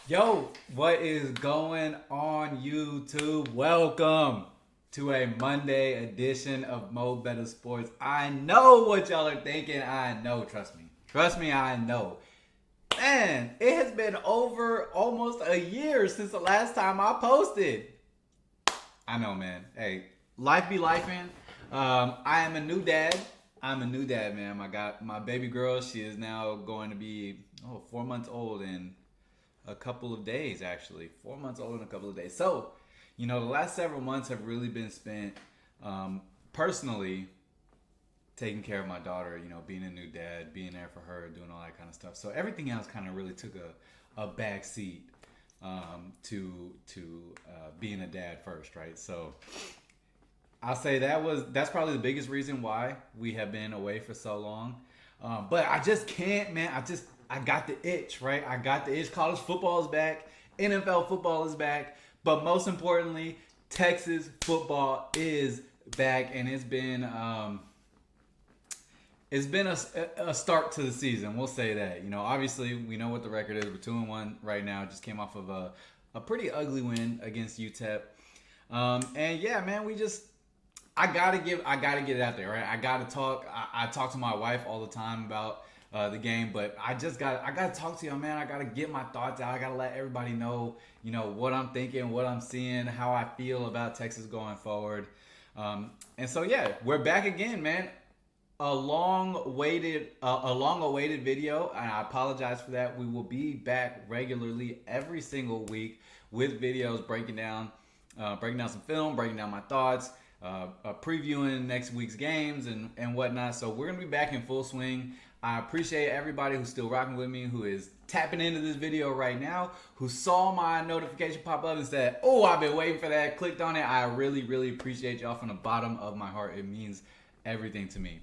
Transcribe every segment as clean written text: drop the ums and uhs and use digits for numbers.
Yo, what is going on YouTube? Welcome to a Monday edition of MoBetta Sports. I know what y'all are thinking. I know, trust me. Trust me, I know. Man, it has been over almost a year since the last time I posted. I know, man. Hey, life be lifing. I am a new dad. I'm a new dad, man. I got my baby girl. She is now going to be 4 months old in a couple of days, actually. 4 months old in a couple of days. So, the last several months have really been spent personally taking care of my daughter, being a new dad, being there for her, doing all that kind of stuff. So everything else kind of really took a back seat to being a dad first, right? So I'll say that's probably the biggest reason why we have been away for so long. But I just can't, man. I got the itch, right? I got the itch. College football is back. NFL football is back. But most importantly, Texas football is back, and it's been a start to the season. We'll say that. Obviously we know what the record is. We're 2-1 right now. Just came off of a pretty ugly win against UTEP. And yeah, man, I gotta get it out there, right? I gotta talk. I talk to my wife all the time about the game, but I gotta talk to y'all, man. I gotta get my thoughts out. I gotta let everybody know, what I'm thinking, what I'm seeing, how I feel about Texas going forward. And so yeah, we're back again, man. A long awaited video, and I apologize for that. We will be back regularly every single week with videos breaking down some film, breaking down my thoughts, previewing next week's games and whatnot. So we're gonna be back in full swing. I appreciate everybody who's still rocking with me, who is tapping into this video right now, who saw my notification pop up and said, "Oh, I've been waiting for that," clicked on it. I really, really appreciate y'all from the bottom of my heart. It means everything to me.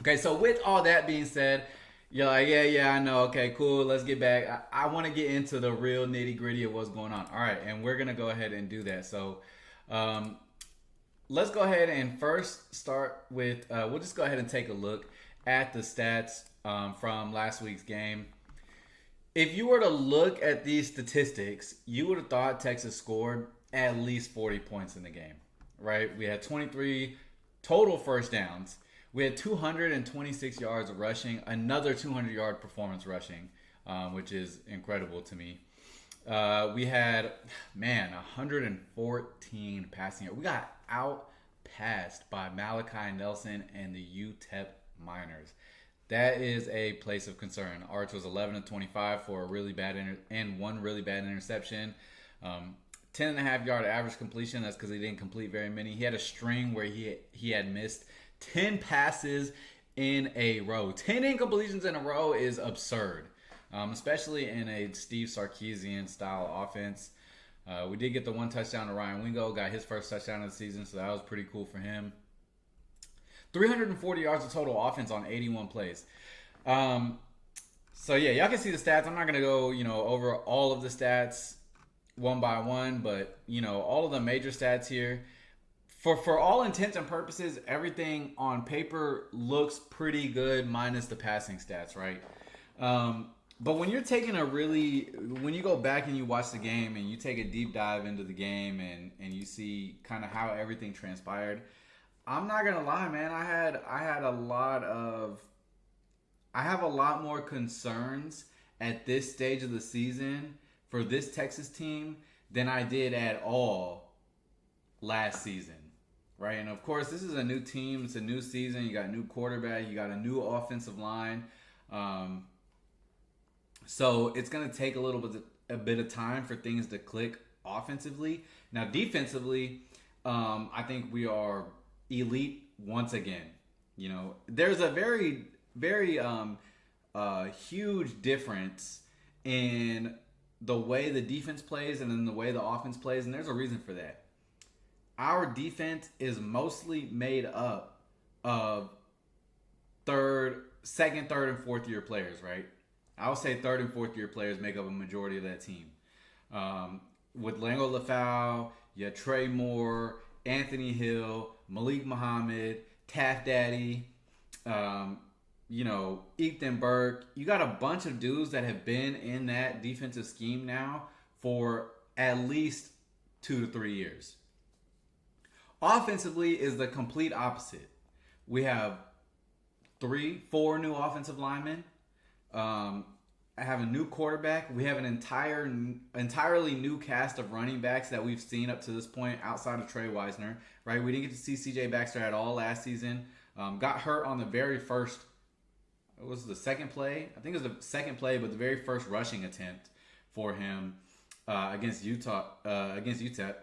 Okay, so with all that being said, you're like, yeah, I know. Okay, cool. Let's get back. I want to get into the real nitty gritty of what's going on. All right, and we're gonna go ahead and do that. So, let's go ahead and first start with. We'll just go ahead and take a look at the stats from last week's game. If you were to look at these statistics, you would have thought Texas scored at least 40 points in the game, right? We had 23 total first downs. We had 226 yards of rushing, another 200-yard performance rushing, which is incredible to me. We had, 114 passing yards. We got outpassed by Malachi Nelson and the UTEP Miners. That is a place of concern. Arch was 11-25 for a really bad one really bad interception. 10.5-yard average completion. That's because he didn't complete very many. He had a string where he had missed 10 passes in a row. 10 incompletions in a row is absurd, especially in a Steve Sarkisian style offense. We did get the one touchdown to Ryan Wingo, got his first touchdown of the season, so that was pretty cool for him. 340 yards of total offense on 81 plays. So yeah, y'all can see the stats. I'm not gonna go, over all of the stats one by one, but all of the major stats here. For all intents and purposes, everything on paper looks pretty good, minus the passing stats, right? But when you're when you go back and you watch the game and you take a deep dive into the game and you see kind of how everything transpired, I'm not gonna lie, man. I have a lot more concerns at this stage of the season for this Texas team than I did at all last season. Right, and of course, this is a new team. It's a new season. You got a new quarterback. You got a new offensive line. So it's going to take a bit of time for things to click offensively. Now, defensively, I think we are elite once again. There's a very, very huge difference in the way the defense plays and in the way the offense plays, and there's a reason for that. Our defense is mostly made up of second, third, and fourth year players, right? I would say third and fourth year players make up a majority of that team. With Lango Lafau, you Trey Moore, Anthony Hill, Malik Muhammad, Taft Daddy, Ethan Burke. You got a bunch of dudes that have been in that defensive scheme now for at least 2 to 3 years. Offensively is the complete opposite. We have 4 new offensive linemen. I have a new quarterback. We have an entirely new cast of running backs that we've seen up to this point outside of Trey Wisner, right? We didn't get to see C.J. Baxter at all last season. Got hurt on the very first, it was the second play. I think it was the second play, but the very first rushing attempt for him against UTEP.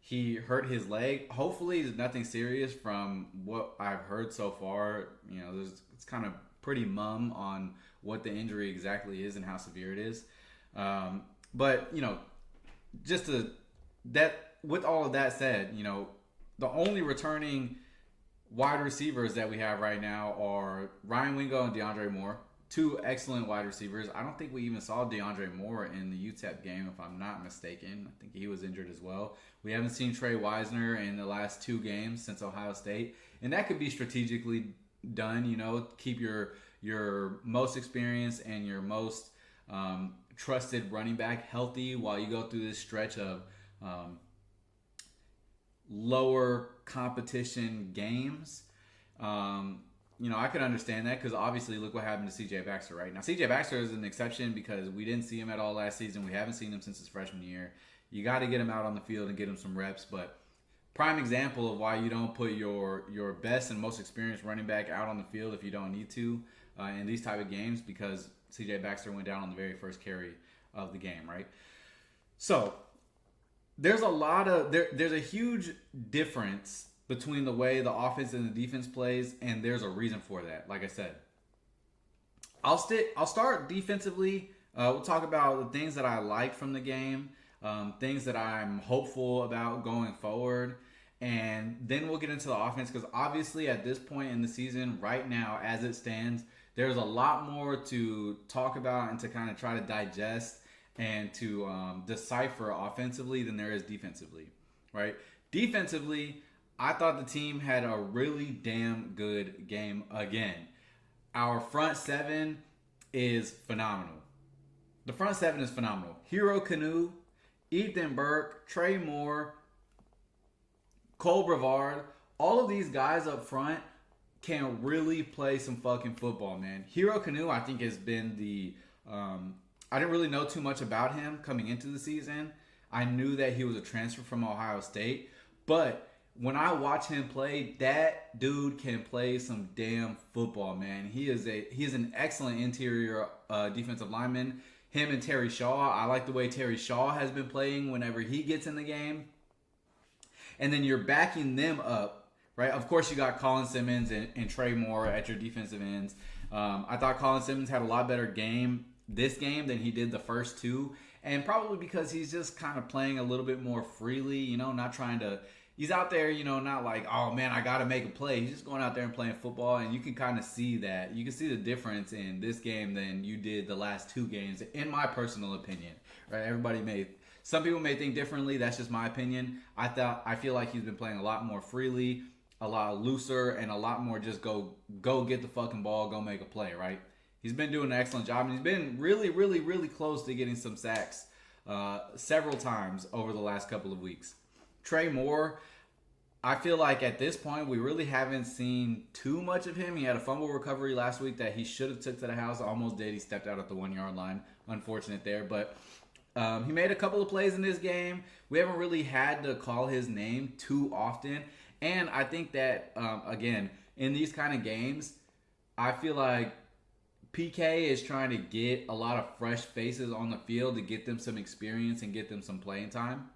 He hurt his leg. Hopefully, it's nothing serious from what I've heard so far. It's kind of pretty mum on what the injury exactly is and how severe it is. But with all of that said, the only returning wide receivers that we have right now are Ryan Wingo and DeAndre Moore, 2 excellent wide receivers. I don't think we even saw DeAndre Moore in the UTEP game, if I'm not mistaken. I think he was injured as well. We haven't seen Trey Wisner in the last 2 games since Ohio State, and that could be strategically done. Keep your most experienced and your most trusted running back healthy while you go through this stretch of lower competition games. I could understand that because obviously look what happened to C.J. Baxter right now. C.J. Baxter is an exception because we didn't see him at all last season. We haven't seen him since his freshman year. You got to get him out on the field and get him some reps. But prime example of why you don't put your best and most experienced running back out on the field if you don't need to in these type of games, because C.J. Baxter went down on the very first carry of the game, right? So there's a huge difference between the way the offense and the defense plays, and there's a reason for that. Like I said, I'll start defensively. We'll talk about the things that I like from the game, things that I'm hopeful about going forward, and then we'll get into the offense because obviously at this point in the season, right now as it stands, there's a lot more to talk about and to kind of try to digest and to decipher offensively than there is defensively, right? Defensively, I thought the team had a really damn good game again. Our front 7 is phenomenal. The front 7 is phenomenal. Hero Kanu, Ethan Burke, Trey Moore, Cole Brevard, all of these guys up front can really play some fucking football, man. Hero Kanu, I think, has been I didn't really know too much about him coming into the season. I knew that he was a transfer from Ohio State, but when I watch him play, that dude can play some damn football, man. He is an excellent interior defensive lineman. Him and Terry Shaw, I like the way Terry Shaw has been playing whenever he gets in the game. And then you're backing them up, right? Of course, you got Colin Simmons and Trey Moore at your defensive ends. I thought Colin Simmons had a lot better game this game than he did the first 2. And probably because he's just kind of playing a little bit more freely, not trying to... He's out there, not like, oh, man, I got to make a play. He's just going out there and playing football, and you can kind of see that. You can see the difference in this game than you did the last 2 games, in my personal opinion. Right? Some people may think differently. That's just my opinion. I feel like he's been playing a lot more freely, a lot looser, and a lot more just go get the fucking ball, go make a play, right? He's been doing an excellent job, and he's been really, really, really close to getting some sacks several times over the last couple of weeks. Trey Moore, I feel like at this point we really haven't seen too much of him. He had a fumble recovery last week that he should have took to the house. Almost did. He stepped out at the 1-yard line. Unfortunate there. But he made a couple of plays in this game. We haven't really had to call his name too often. And I think that, again, in these kind of games, I feel like PK is trying to get a lot of fresh faces on the field to get them some experience and get them some playing time,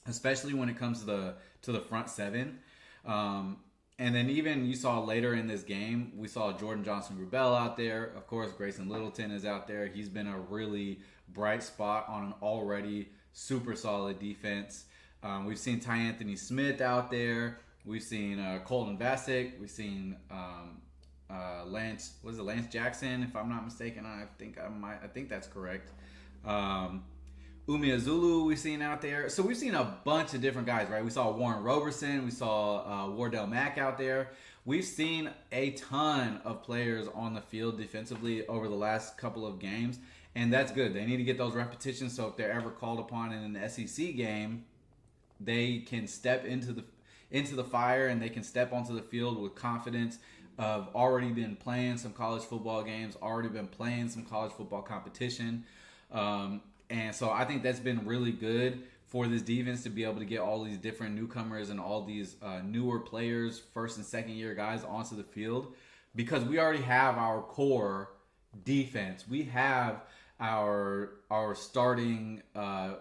especially when it comes to the front 7. And then even you saw later in this game, we saw Jordan Johnson-Rubell out there. Of course, Grayson Littleton is out there. He's been a really bright spot on an already super solid defense. We've seen Ty Anthony Smith out there. We've seen Colton Vasek. We've seen Lance Jackson, if I'm not mistaken. I think that's correct. Umi Azulu we've seen out there. So we've seen a bunch of different guys, right? We saw Warren Roberson. We saw Wardell Mack out there. we've seen a ton of players on the field defensively over the last couple of games, and that's good. They need to get those repetitions so if they're ever called upon in an SEC game, they can step into the fire and they can step onto the field with confidence of already been playing some college football games, already been playing some college football competition. And so I think that's been really good for this defense to be able to get all these different newcomers and all these newer players, first and second year guys onto the field, because we already have our core defense. We have our starting, I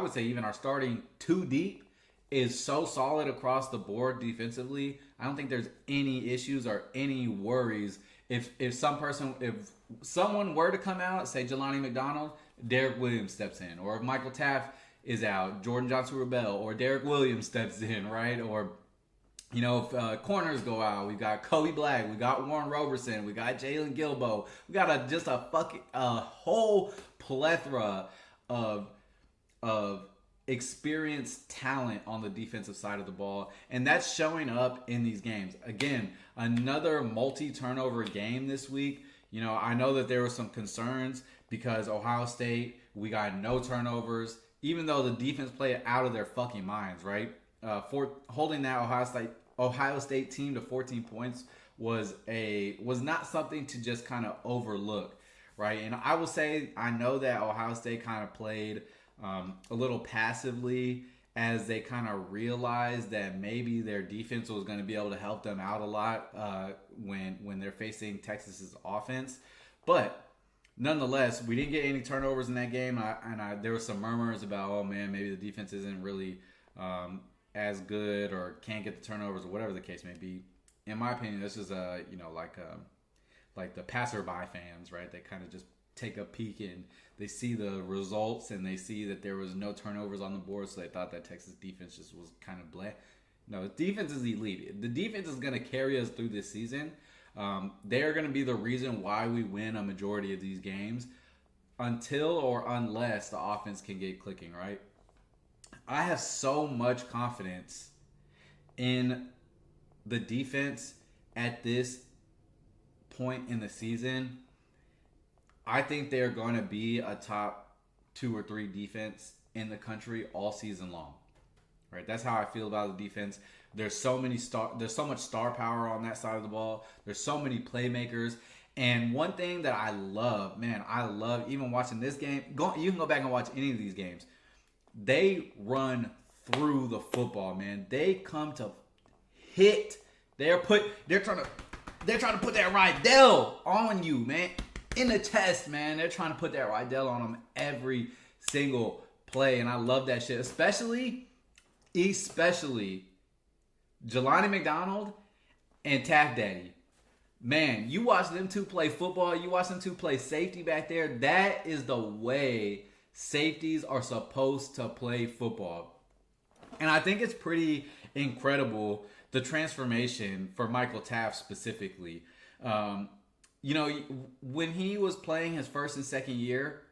would say even our starting two deep is so solid across the board defensively. I don't think there's any issues or any worries. If someone were to come out, say Jelani McDonald, Derek Williams steps in, or if Michael Taft is out, Jordan Johnson-Rebel or Derek Williams steps in, right? Or if corners go out, we got Kobe Black, we got Warren Roberson, we got Jalen Gilbo, we got a whole plethora of experienced talent on the defensive side of the ball, and that's showing up in these games. Again, another multi-turnover game this week. I know that there were some concerns because Ohio State, we got no turnovers, even though the defense played out of their fucking minds, right? For holding that Ohio State team to 14 points was not something to just kind of overlook, right? And I will say, I know that Ohio State kind of played a little passively as they kind of realized that maybe their defense was going to be able to help them out a lot when they're facing Texas's offense. But nonetheless, we didn't get any turnovers in that game, and there were some murmurs about, oh man, maybe the defense isn't really as good or can't get the turnovers or whatever the case may be. In my opinion, this is like the passerby fans, right? They kind of just take a peek and they see the results and they see that there was no turnovers on the board, so they thought that Texas defense just was kind of blah. No, the defense is elite. The defense is going to carry us through this season. They're going to be the reason why we win a majority of these games until or unless the offense can get clicking, right? I have so much confidence in the defense at this point in the season. I think they're going to be a top 2 or 3 defense in the country all season long. Right? That's how I feel about the defense. There's so much star power on that side of the ball. There's so many playmakers. And one thing that I love even watching this game, you can go back and watch any of these games. They run through the football, man. They come to hit. They're trying to put that Rydell on you, man. In the chest, man. They're trying to put that Rydell on them every single play. And I love that shit. Especially Jelani McDonald and Taft Daddy. Man, you watch them two play football. You watch them two play safety back there. That is the way safeties are supposed to play football. And I think it's pretty incredible, the transformation for Michael Taft specifically. When he was playing his first and second year,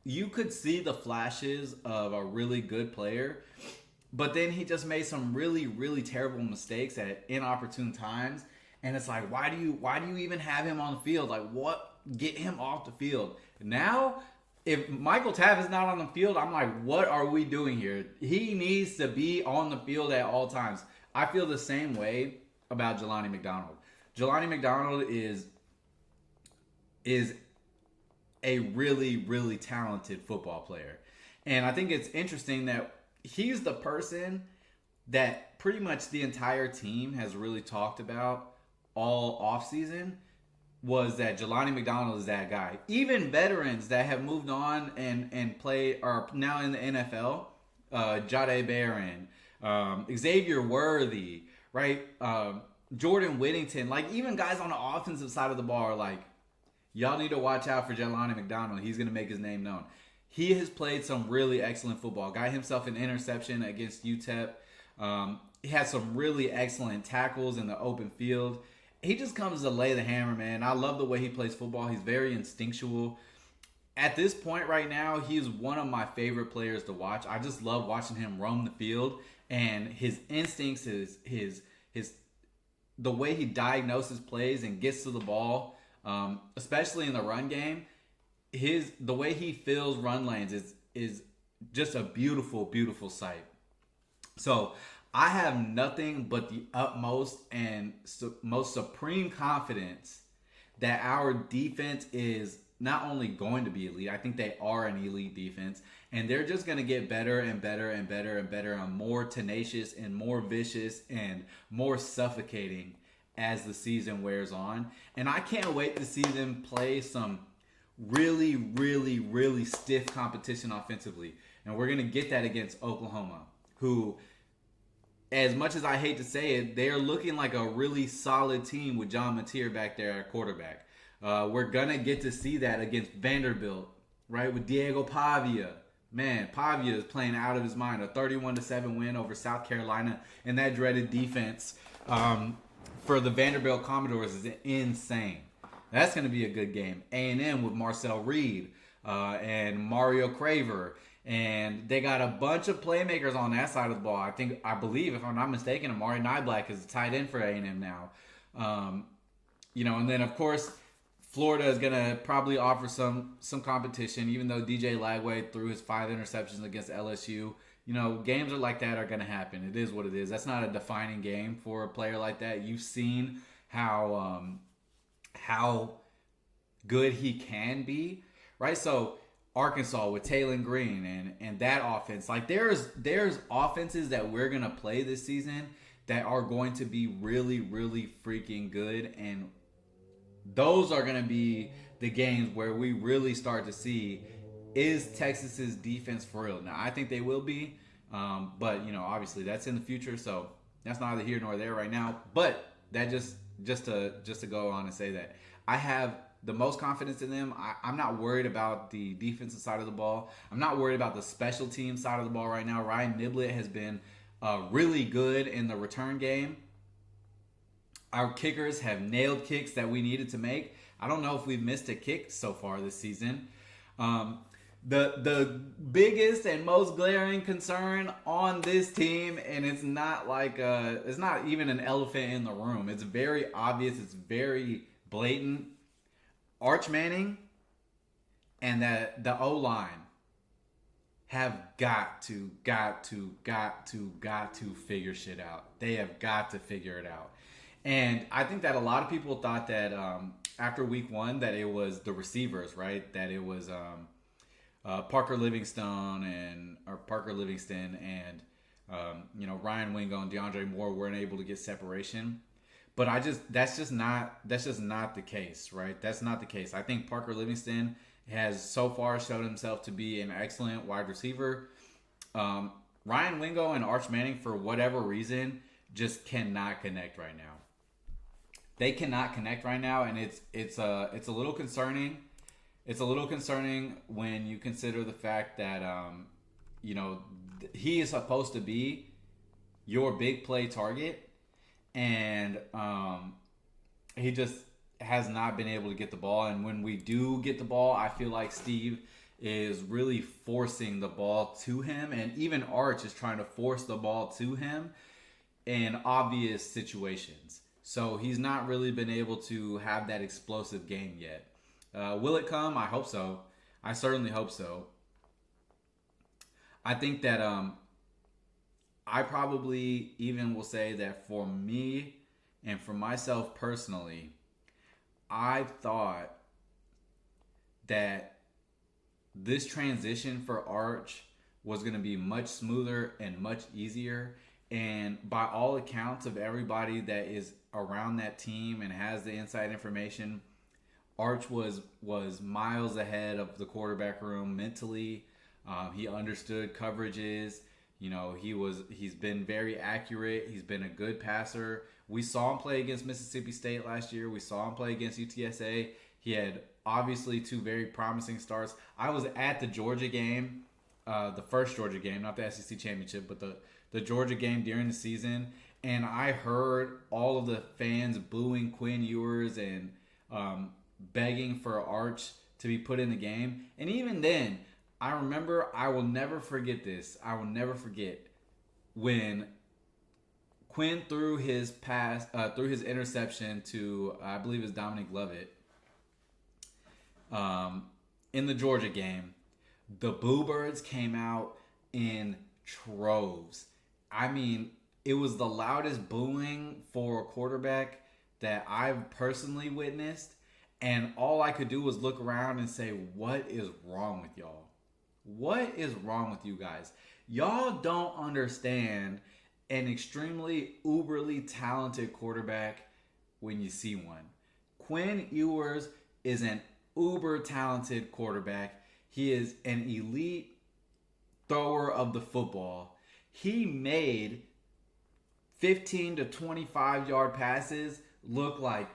you could see the flashes of a really good player, but then he just made some really, really terrible mistakes at inopportune times. And it's like, why do you even have him on the field? Like, what? Get him off the field. Now, if Michael Taft is not on the field, I'm like, what are we doing here? He needs to be on the field at all times. I feel the same way about Jelani McDonald. Jelani McDonald is a really, really talented football player. And I think it's interesting that he's the person that pretty much the entire team has really talked about all offseason, was that Jelani McDonald is that guy. Even veterans that have moved on and play are now in the NFL, Jahdae Barron, Xavier Worthy, right? Jordan Whittington, like even guys on the offensive side of the ball are like, y'all need to watch out for Jelani McDonald. He's going to make his name known. He has played some really excellent football. Got himself an interception against UTEP. He had some really excellent tackles in the open field. He just comes to lay the hammer, man. I love the way he plays football. He's very instinctual. At this point right now, he's one of my favorite players to watch. I just love watching him roam the field, and his instincts, his the way he diagnoses plays and gets to the ball, especially in the run game, the way he fills run lanes is just a beautiful, beautiful sight. So I have nothing but the utmost and most supreme confidence that our defense is not only going to be elite, I think they are an elite defense, and they're just going to get better and better and better and better and more tenacious and more vicious and more suffocating as the season wears on. And I can't wait to see them play some really, really, really stiff competition offensively. And we're going to get that against Oklahoma, who, as much as I hate to say it, they're looking like a really solid team with John Mateer back there at quarterback. We're going to get to see that against Vanderbilt, right, with Diego Pavia. Man, Pavia is playing out of his mind. A 31-7 win over South Carolina, and that dreaded defense for the Vanderbilt Commodores is insane. That's going to be a good game. A&M with Marcel Reed and Mario Craver. And they got a bunch of playmakers on that side of the ball. I believe, if I'm not mistaken, Amari Nyblack is a tight end for A&M now. And then, of course, Florida is going to probably offer some competition, even though DJ Lagway threw his 5 interceptions against LSU. Games like that are going to happen. It is what it is. That's not a defining game for a player like that. You've seen how good he can be, right? So Arkansas with Taylon Green and that offense, like there's offenses that we're going to play this season that are going to be really, really freaking good, and those are going to be the games where we really start to see, is Texas's defense for real? Now, I think they will be, but obviously that's in the future, so that's neither here nor there right now. But that just to go on and say that I have the most confidence in them. I'm not worried about the defensive side of the ball. I'm not worried about the special team side of the ball right now. Ryan Niblett has been really good in the return game. Our kickers have nailed kicks that we needed to make. I don't know if we've missed a kick so far this season. The biggest and most glaring concern on this team, and it's not even an elephant in the room. It's very obvious. It's very blatant. Arch Manning and the O-line have got to figure shit out. They have got to figure it out. And I think that a lot of people thought that after week 1 that it was the receivers, right? That it was Parker Livingston and Ryan Wingo and DeAndre Moore weren't able to get separation. But that's just not the case, right? That's not the case. I think Parker Livingston has so far shown himself to be an excellent wide receiver. Ryan Wingo and Arch Manning, for whatever reason, just cannot connect right now. They cannot connect right now, and it's a little concerning. It's a little concerning when you consider the fact that he is supposed to be your big play target, and he just has not been able to get the ball. And when we do get the ball, I feel like Steve is really forcing the ball to him, and even Arch is trying to force the ball to him in obvious situations. So he's not really been able to have that explosive game yet. Will it come? I hope so. I certainly hope so. I think that I probably even will say that for me and for myself personally, I thought that this transition for Arch was going to be much smoother and much easier. And by all accounts of everybody that is around that team and has the inside information, Arch was miles ahead of the quarterback room mentally. He understood coverages. He's been very accurate. He's been a good passer. We saw him play against Mississippi State last year. We saw him play against UTSA. He had obviously 2 very promising starts. I was at the Georgia game, the first Georgia game, not the SEC championship, but the Georgia game during the season, and I heard all of the fans booing Quinn Ewers and begging for Arch to be put in the game. And even then, I remember, I will never forget this. I will never forget when Quinn threw his interception to, I believe it's Dominic Lovett, in the Georgia game. The Boo Birds came out in troves. I mean, it was the loudest booing for a quarterback that I've personally witnessed. And all I could do was look around and say, what is wrong with y'all? What is wrong with you guys? Y'all don't understand an extremely uberly talented quarterback when you see one. Quinn Ewers is an uber talented quarterback. He is an elite thrower of the football. He made 15 to 25 yard passes look like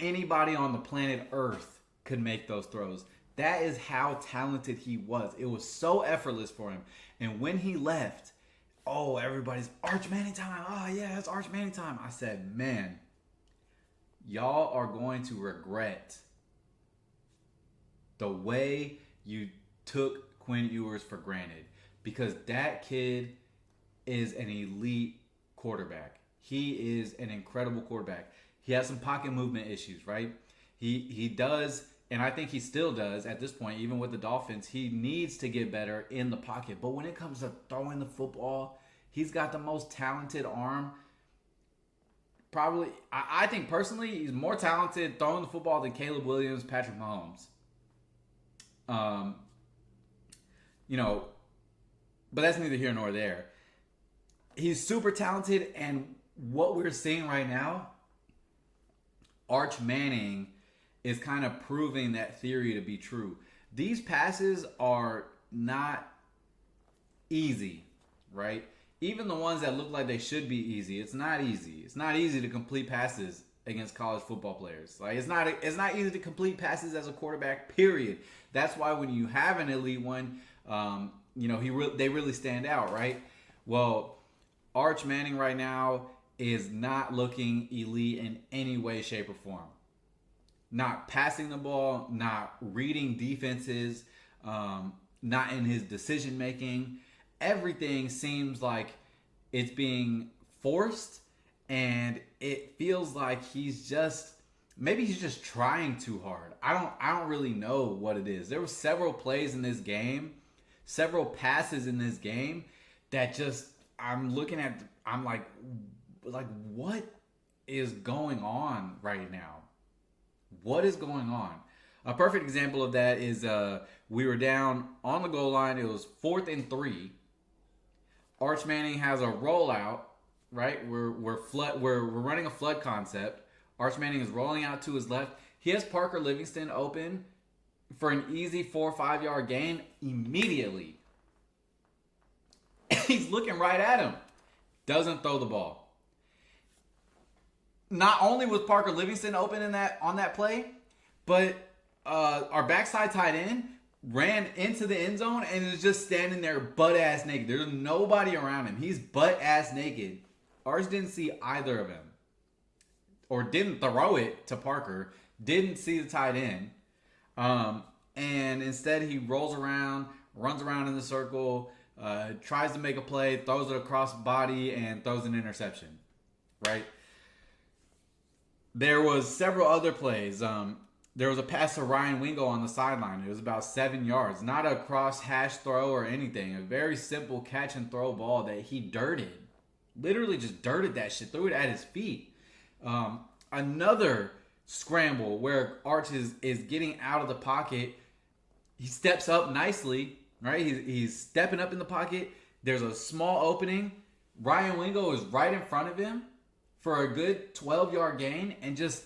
anybody on the planet Earth could make those throws. That is how talented he was. It was so effortless for him. And when he left, oh, everybody's Arch Manning time. Oh, yeah, it's Arch Manning time. I said, man, y'all are going to regret the way you took Quinn Ewers for granted, because that kid is an elite quarterback. He is an incredible quarterback. He has some pocket movement issues, right? He does, and I think he still does at this point, even with the Dolphins. He needs to get better in the pocket. But when it comes to throwing the football, he's got the most talented arm. Probably, I think personally, he's more talented throwing the football than Caleb Williams, Patrick Mahomes. But that's neither here nor there. He's super talented, and what we're seeing right now, Arch Manning is kind of proving that theory to be true. These passes are not easy, right? Even the ones that look like they should be easy, it's not easy. It's not easy to complete passes against college football players. Like it's not easy to complete passes as a quarterback, period. That's why when you have an elite one, they really stand out, right? Well, Arch Manning right now is not looking elite in any way, shape, or form. Not passing the ball, not reading defenses, not in his decision making. Everything seems like it's being forced, and it feels like he's just trying too hard. I don't really know what it is. There were several plays in this game, several passes in this game that just I'm looking at. I'm like what is going on right now? What is going on? A perfect example of that is we were down on the goal line. It was 4th and 3. Arch Manning has a rollout, right? We're running a flood concept. Arch Manning is rolling out to his left. He has Parker Livingston open for an easy 4 or 5 yard gain immediately. He's looking right at him. Doesn't throw the ball. Not only was Parker Livingston open on that play, but our backside tight end ran into the end zone and is just standing there butt ass naked. There's nobody around him. He's butt ass naked. Arch didn't see either of him, or didn't throw it to Parker. Didn't see the tight end, and instead he rolls around, runs around in the circle, tries to make a play, throws it across the body, and throws an interception. Right. There was several other plays. There was a pass to Ryan Wingo on the sideline. It was about 7 yards. Not a cross hash throw or anything. A very simple catch and throw ball that he dirted. Literally just dirted that shit. Threw it at his feet. Another scramble where Arch is getting out of the pocket. He steps up nicely. Right? He's stepping up in the pocket. There's a small opening. Ryan Wingo is right in front of him for a good 12-yard gain and just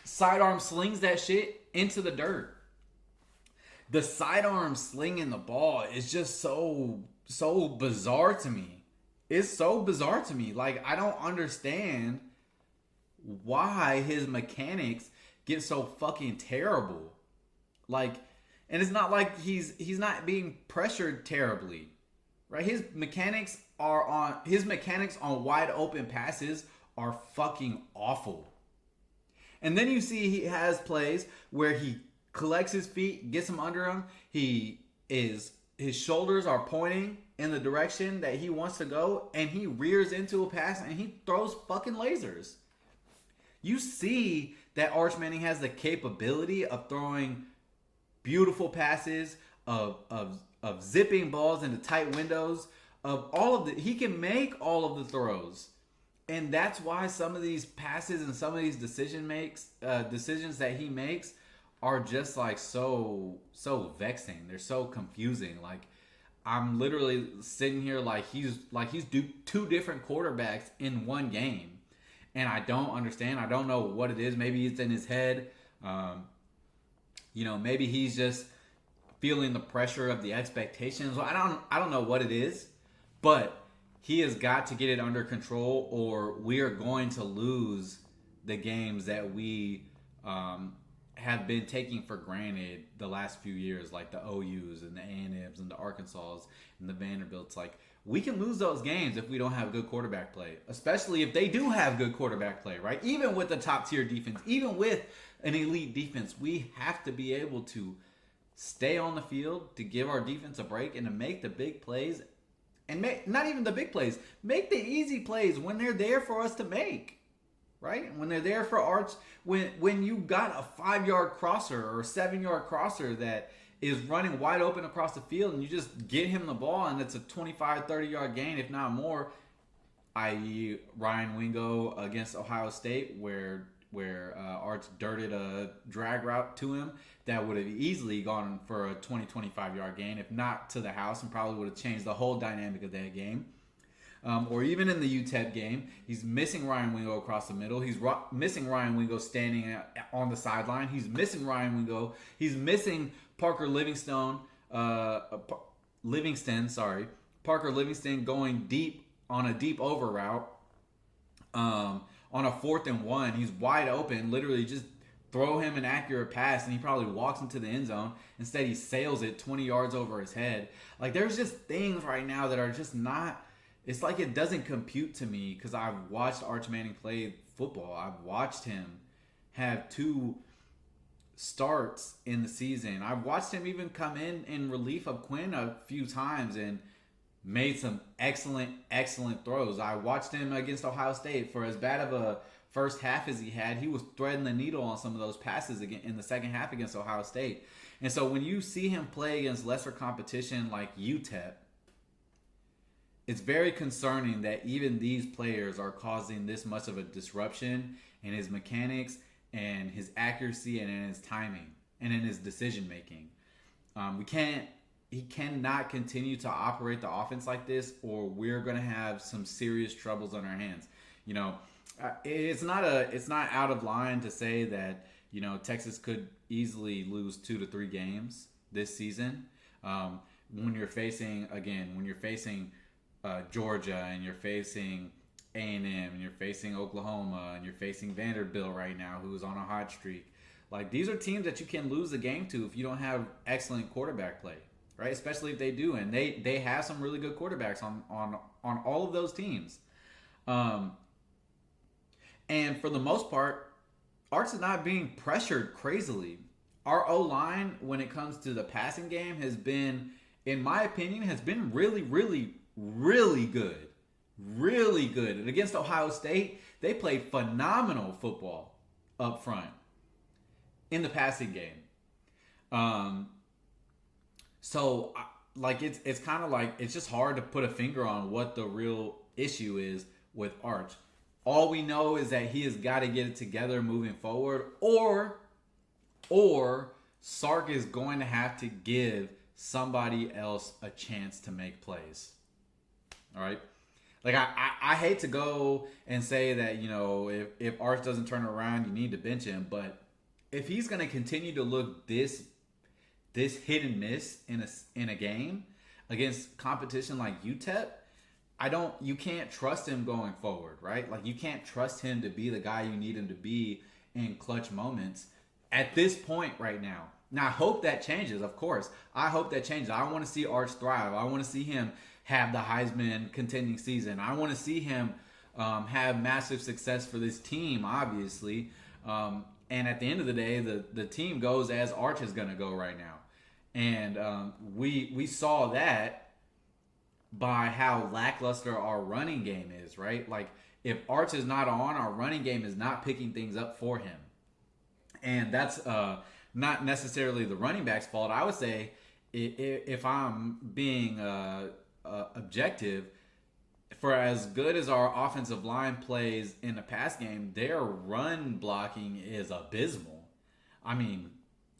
sidearm slings that shit into the dirt. The sidearm slinging the ball is just so bizarre to me. It's so bizarre to me. Like, I don't understand why his mechanics get so fucking terrible. Like, and it's not like he's not being pressured terribly. Right? His mechanics on wide open passes are fucking awful. And then you see he has plays where he collects his feet, gets them under him. He is his shoulders are pointing in the direction that he wants to go, and he rears into a pass and he throws fucking lasers. You see that Arch Manning has the capability of throwing beautiful passes, of zipping balls into tight windows, of all of the, he can make all of the throws. And that's why some of these passes and some of these decisions that he makes are just like so vexing. They're so confusing. Like, I'm literally sitting here like he's two different quarterbacks in one game, and I don't understand. I don't know what it is. Maybe it's in his head. Maybe he's just feeling the pressure of the expectations. I don't know what it is, but he has got to get it under control, or we are going to lose the games that we have been taking for granted the last few years, like the OUs and the A&Ms and the Arkansas and the Vanderbilts. Like, we can lose those games if we don't have good quarterback play, especially if they do have good quarterback play, right? Even with the top tier defense, even with an elite defense, we have to be able to stay on the field, to give our defense a break, and to make the big plays, and not even the big plays, make the easy plays when they're there for us to make. Right? When they're there for Arch, when you got a 5-yard crosser or a 7-yard crosser that is running wide open across the field, and you just get him the ball and it's a 25, 30-yard gain, if not more, i.e. Ryan Wingo against Ohio State, where Arch dirted a drag route to him that would have easily gone for a 20, 25-yard gain, if not to the house, and probably would have changed the whole dynamic of that game. Or even in the UTEP game, he's missing Ryan Wingo across the middle. He's missing Ryan Wingo standing on the sideline. He's missing Ryan Wingo. He's missing Parker Livingston. Parker Livingston going deep on a deep over route. On a 4th and 1, he's wide open. Literally, just throw him an accurate pass, and he probably walks into the end zone. Instead, he sails it 20 yards over his head. Like, there's just things right now that are just not. It's like it doesn't compute to me, because I've watched Arch Manning play football. I've watched him have 2 starts in the season. I've watched him even come in relief of Quinn a few times and made some excellent throws. I watched him against Ohio State. For as bad of a first half as he had, he was threading the needle on some of those passes again in the second half against Ohio State. And so when you see him play against lesser competition like UTEP, it's very concerning that even these players are causing this much of a disruption in his mechanics and his accuracy and in his timing and in his decision making. He cannot continue to operate the offense like this, or we're going to have some serious troubles on our hands. It's not out of line to say that Texas could easily lose 2 to 3 games this season. When you're facing Georgia, and you're facing A&M, and you're facing Oklahoma, and you're facing Vanderbilt right now, who's on a hot streak. Like, these are teams that you can lose the game to if you don't have excellent quarterback play, right? Especially if they do, and they have some really good quarterbacks on all of those teams. And for the most part, Arch is not being pressured crazily. Our O-line, when it comes to the passing game, has been, in my opinion, really, really, really good. Really good. And against Ohio State, they played phenomenal football up front in the passing game. So it's kind of like, it's just hard to put a finger on what the real issue is with Arch. All we know is that he has got to get it together moving forward, or Sark is going to have to give somebody else a chance to make plays. All right? Like, I hate to go and say that, if Arch doesn't turn around, you need to bench him. But if he's going to continue to look this hit and miss in a game against competition like UTEP, you can't trust him going forward, right? Like, you can't trust him to be the guy you need him to be in clutch moments at this point right now. Now, I hope that changes, of course. I hope that changes. I want to see Arch thrive. I want to see him have the Heisman contending season. I want to see him have massive success for this team, obviously. And at the end of the day, the team goes as Arch is going to go right now. And we saw that by how lackluster our running game is, right? Like if Arch is not on, our running game is not picking things up for him, and that's not necessarily the running back's fault. I would say if I'm being objective, for as good as our offensive line plays in the pass game, their run blocking is abysmal. I mean,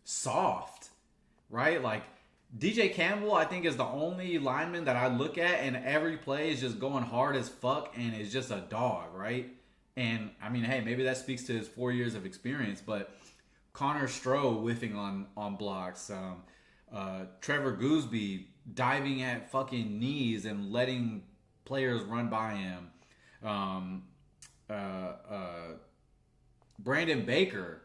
soft, right? Like DJ Campbell, I think is the only lineman that I look at, and every play is just going hard as fuck, and is just a dog, right? And I mean, hey, maybe that speaks to his 4 years of experience, but Connor Stroh whiffing on blocks, Trevor Gooseby diving at fucking knees and letting players run by him, um, uh, uh, Brandon Baker,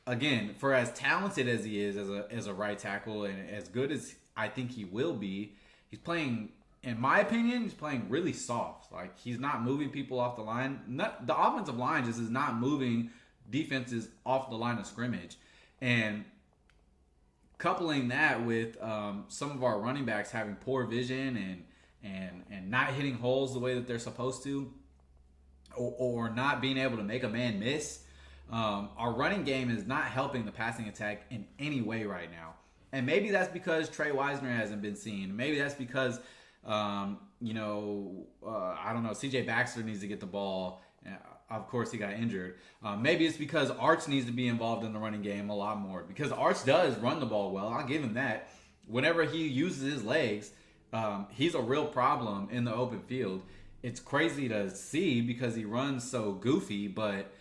again, for as talented as he is as a right tackle and as good as I think he will be, he's playing. In my opinion, he's playing really soft. Like he's not moving people off the line. The offensive line just is not moving defenses off the line of scrimmage, and coupling that with some of our running backs having poor vision and not hitting holes the way that they're supposed to, or not being able to make a man miss. Our running game is not helping the passing attack in any way right now. And maybe that's because Trey Wisner hasn't been seen. Maybe that's because, I don't know, CJ Baxter needs to get the ball. Of course, he got injured. Maybe it's because Arch needs to be involved in the running game a lot more. Because Arch does run the ball well. I'll give him that. Whenever he uses his legs, he's a real problem in the open field. It's crazy to see because he runs so goofy, but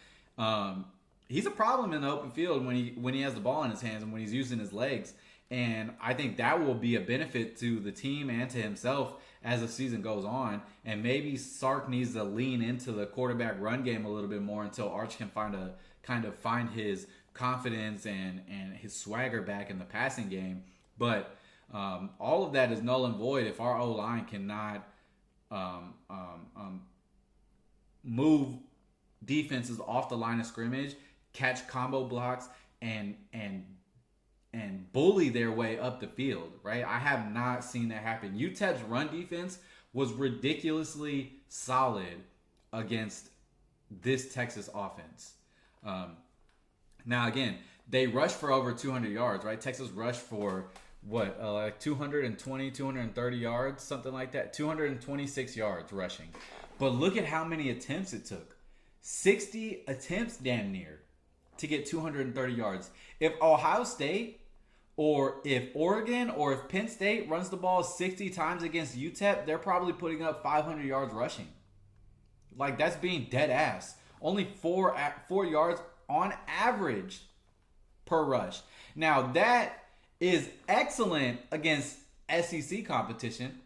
he's a problem in the open field when he has the ball in his hands and when he's using his legs. And I think that will be a benefit to the team and to himself as the season goes on. And maybe Sark needs to lean into the quarterback run game a little bit more until Arch can find his confidence and his swagger back in the passing game. But all of that is null and void if our O-line cannot move defenses off the line of scrimmage, catch combo blocks, and bully their way up the field, right? I have not seen that happen. UTEP's run defense was ridiculously solid against this Texas offense. Now, again, they rushed for over 200 yards, right? Texas rushed for, like 220, 230 yards, something like that. 226 yards rushing. But look at how many attempts it took. 60 attempts damn near to get 230 yards. If Ohio State or if Oregon or if Penn State runs the ball 60 times against UTEP, they're probably putting up 500 yards rushing. Like, that's being dead ass. Only 4 yards on average per rush. Now, that is excellent against SEC competition,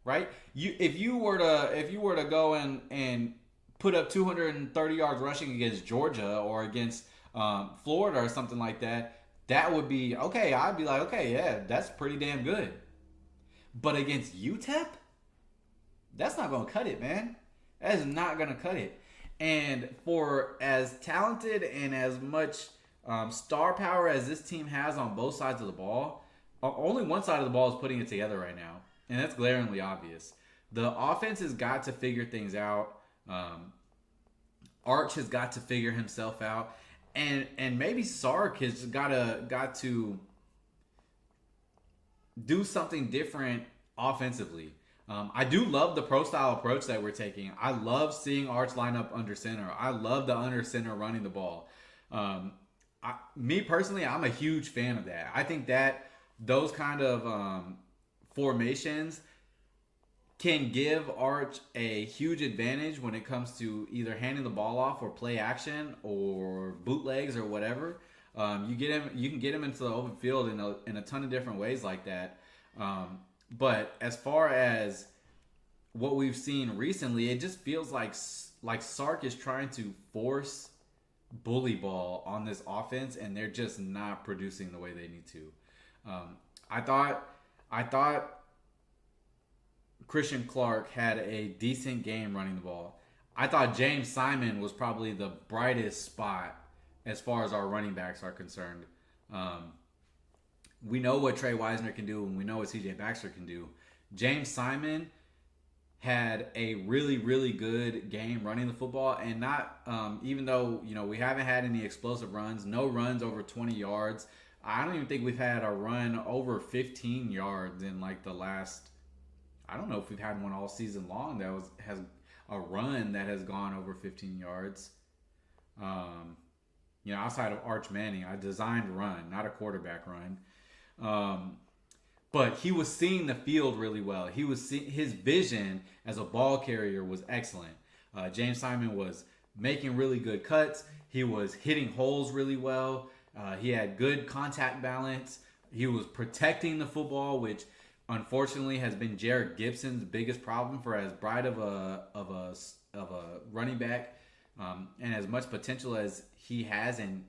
right? If you were to go and put up 230 yards rushing against Georgia or against Florida or something like that, that would be okay. I'd be like, okay, yeah, that's pretty damn good. But against UTEP, that's not gonna cut it, man. That is not gonna cut it. And for as talented and as much star power as this team has on both sides of the ball, only one side of the ball is putting it together right now, and that's glaringly obvious. The offense has got to figure things out. Arch has got to figure himself out, and maybe Sark has got to do something different offensively. I do love the pro style approach that we're taking. I love seeing Arch line up under center. I love the under center running the ball. Me personally, I'm a huge fan of that. I think that those kind of formations can give Arch a huge advantage when it comes to either handing the ball off or play action or bootlegs or whatever. You can get him into the open field in a ton of different ways like that. But as far as what we've seen recently, it just feels like Sark is trying to force bully ball on this offense, and they're just not producing the way they need to. I thought Christian Clark had a decent game running the ball. I thought James Simon was probably the brightest spot as far as our running backs are concerned. we know what Trey Wisner can do, and we know what C.J. Baxter can do. James Simon had a really, really good game running the football, and not even though we haven't had any explosive runs, no runs over 20 yards. I don't even think we've had a run over 15 yards in like the last. I don't know if we've had one all season long that has a run that has gone over 15 yards. Outside of Arch Manning, a designed run, not a quarterback run. But he was seeing the field really well. His vision as a ball carrier was excellent. James Simon was making really good cuts. He was hitting holes really well. He had good contact balance. He was protecting the football, which unfortunately has been Jared Gibson's biggest problem for as bright of a running back and as much potential as he has and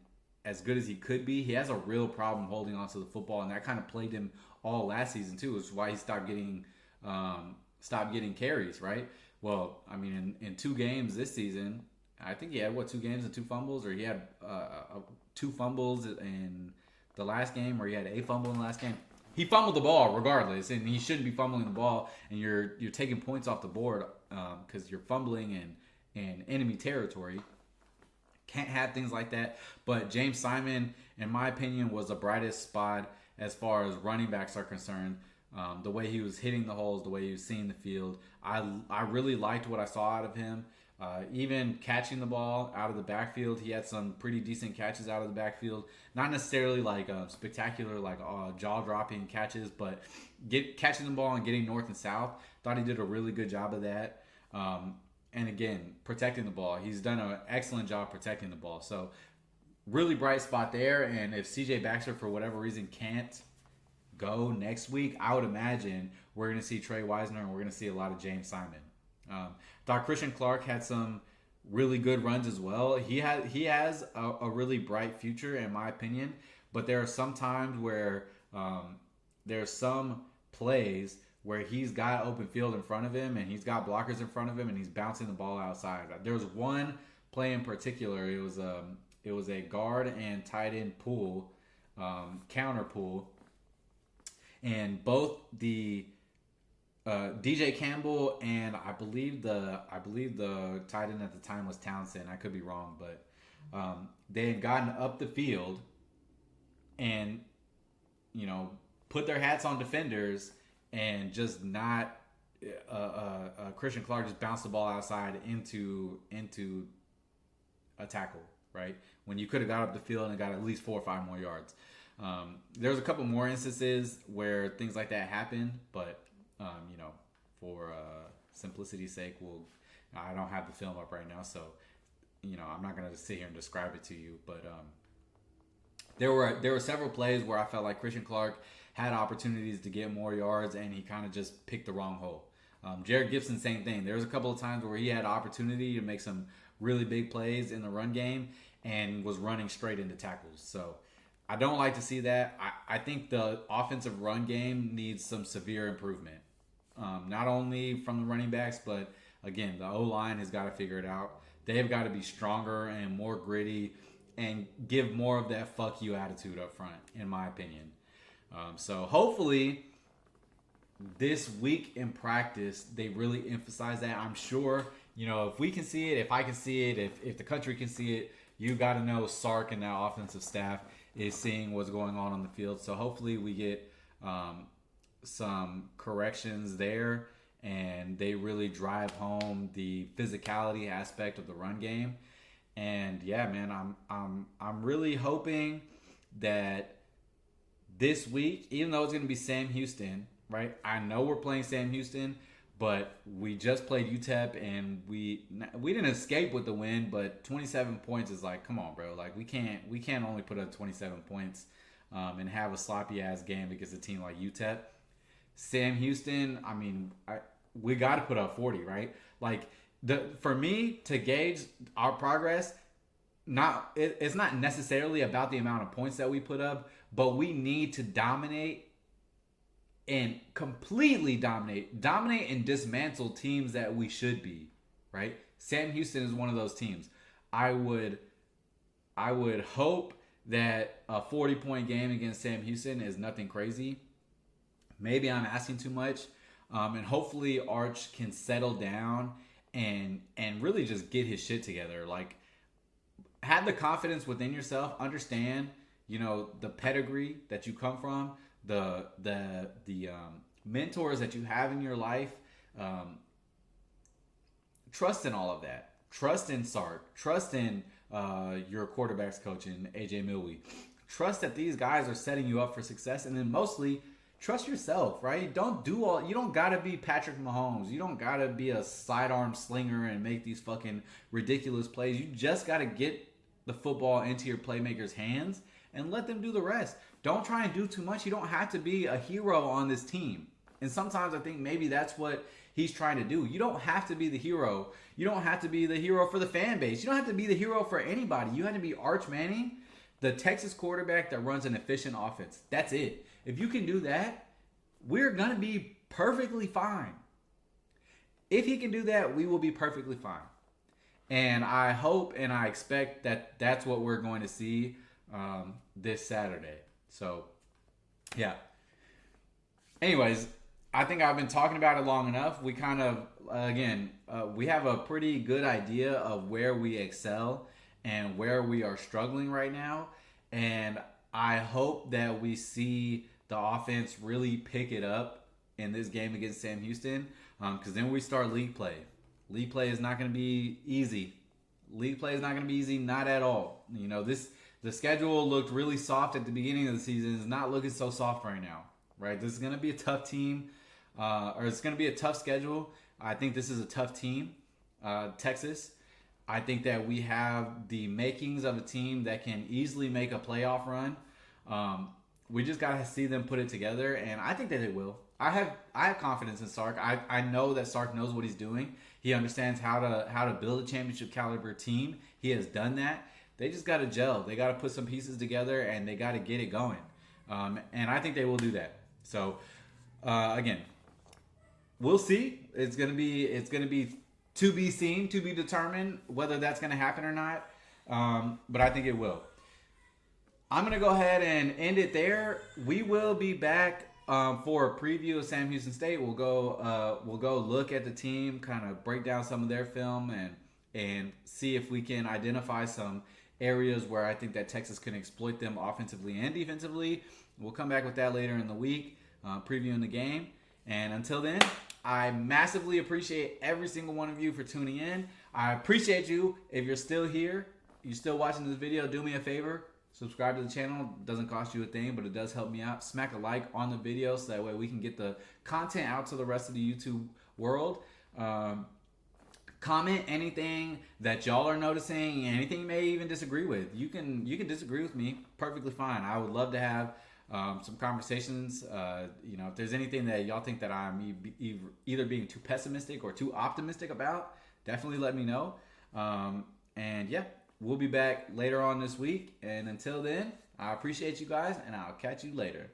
as good as he could be. He has a real problem holding onto the football, and that kind of plagued him all last season too, which is why he stopped getting carries, right? Well, I mean, in 2 games this season, I think he had 2 games and 2 fumbles, or he had 2 fumbles in the last game, or he had a fumble in the last game. He fumbled the ball regardless, and he shouldn't be fumbling the ball, and you're taking points off the board because you're fumbling in enemy territory. Can't have things like that. But James Simon, in my opinion, was the brightest spot as far as running backs are concerned. The way he was hitting the holes, the way he was seeing the field. I really liked what I saw out of him. Even catching the ball out of the backfield, he had some pretty decent catches out of the backfield. Not necessarily like spectacular, like jaw-dropping catches, but catching the ball and getting north and south. Thought he did a really good job of that. And again, protecting the ball. He's done an excellent job protecting the ball. So really bright spot there. And if C.J. Baxter, for whatever reason, can't go next week, I would imagine we're going to see Trey Wisner and we're going to see a lot of James Simon. Thought Christian Clark had some really good runs as well. He has a really bright future, in my opinion. But there are some times where there's some plays where he's got open field in front of him and he's got blockers in front of him and he's bouncing the ball outside. There was one play in particular. It was a guard and tight end pull, counter pull, and both the DJ Campbell and I believe the tight end at the time was Townsend. I could be wrong, but they had gotten up the field and put their hats on defenders. And just not Christian Clark just bounced the ball outside into a tackle, right? When you could have got up the field and got at least 4 or 5 more yards. There's a couple more instances where things like that happen, but for simplicity's sake, I don't have the film up right now, so I'm not gonna just sit here and describe it to you, but there were several plays where I felt like Christian Clark had opportunities to get more yards, and he kind of just picked the wrong hole. Jared Gibson, same thing. There was a couple of times where he had opportunity to make some really big plays in the run game and was running straight into tackles. So I don't like to see that. I think the offensive run game needs some severe improvement. Not only from the running backs, but again, the O-line has got to figure it out. They've got to be stronger and more gritty and give more of that fuck you attitude up front, in my opinion. So hopefully this week in practice, they really emphasize that. I'm sure, if we can see it, if I can see it, if the country can see it, you got to know Sark and that offensive staff is seeing what's going on the field. So hopefully we get some corrections there and they really drive home the physicality aspect of the run game. And yeah, man, I'm really hoping that this week, even though it's going to be Sam Houston, right? I know we're playing Sam Houston, but we just played UTEP and we didn't escape with the win, but 27 points is like, come on, bro. Like we can't only put up 27 points and have a sloppy ass game against a team like UTEP. Sam Houston, I mean, we got to put up 40, right? Like for me to gauge our progress, it's not necessarily about the amount of points that we put up, but we need to dominate and completely dominate and dismantle teams that we should be, right? Sam Houston is one of those teams. I would hope that a 40-point game against Sam Houston is nothing crazy. Maybe I'm asking too much. And hopefully Arch can settle down and really just get his shit together. Like, have the confidence within yourself. Understand, the pedigree that you come from, the mentors that you have in your life. Trust in all of that. Trust in Sark. Trust in your quarterback's coach and AJ Milwee. Trust that these guys are setting you up for success, and then mostly trust yourself, right? You don't gotta be Patrick Mahomes. You don't gotta be a sidearm slinger and make these fucking ridiculous plays. You just gotta get the football into your playmakers' hands and let them do the rest. Don't try and do too much. You don't have to be a hero on this team. And sometimes I think maybe that's what he's trying to do. You don't have to be the hero. You don't have to be the hero for the fan base. You don't have to be the hero for anybody. You have to be Arch Manning, the Texas quarterback that runs an efficient offense. That's it. If you can do that, we're going to be perfectly fine. If he can do that, we will be perfectly fine. And I hope and I expect that that's what we're going to see this Saturday. So, yeah. Anyways, I think I've been talking about it long enough. We kind of, we have a pretty good idea of where we excel and where we are struggling right now. And I hope that we see the offense really pick it up in this game against Sam Houston, because then we start league play. League play is not going to be easy. League play is not going to be easy, not at all. The schedule looked really soft at the beginning of the season. It's not looking so soft right now, right? This is going to be a tough team, or it's going to be a tough schedule. I think this is a tough team, Texas. I think that we have the makings of a team that can easily make a playoff run. We just got to see them put it together, and I think that it will. I have confidence in Sark. I know that Sark knows what he's doing. He understands how to build a championship caliber team. He has done that. They just got to gel. They got to put some pieces together, and they got to get it going. And I think they will do that. So, again, we'll see. It's gonna be to be seen, to be determined whether that's gonna happen or not. But I think it will. I'm gonna go ahead and end it there. We will be back for a preview of Sam Houston State. We'll go look at the team, kind of break down some of their film, and see if we can identify some areas where I think that Texas can exploit them offensively and defensively. We'll come back with that later in the week, previewing the game. And until then, I massively appreciate every single one of you for tuning in. I appreciate you. If you're still here, you're still watching this video, do me a favor. Subscribe to the channel. It doesn't cost you a thing, but it does help me out. Smack a like on the video so that way we can get the content out to the rest of the YouTube world. Comment anything that y'all are noticing, anything you may even disagree with. You can disagree with me, perfectly fine. I would love to have some conversations. If there's anything that y'all think that I'm either being too pessimistic or too optimistic about, definitely let me know. And yeah, we'll be back later on this week. And until then, I appreciate you guys, and I'll catch you later.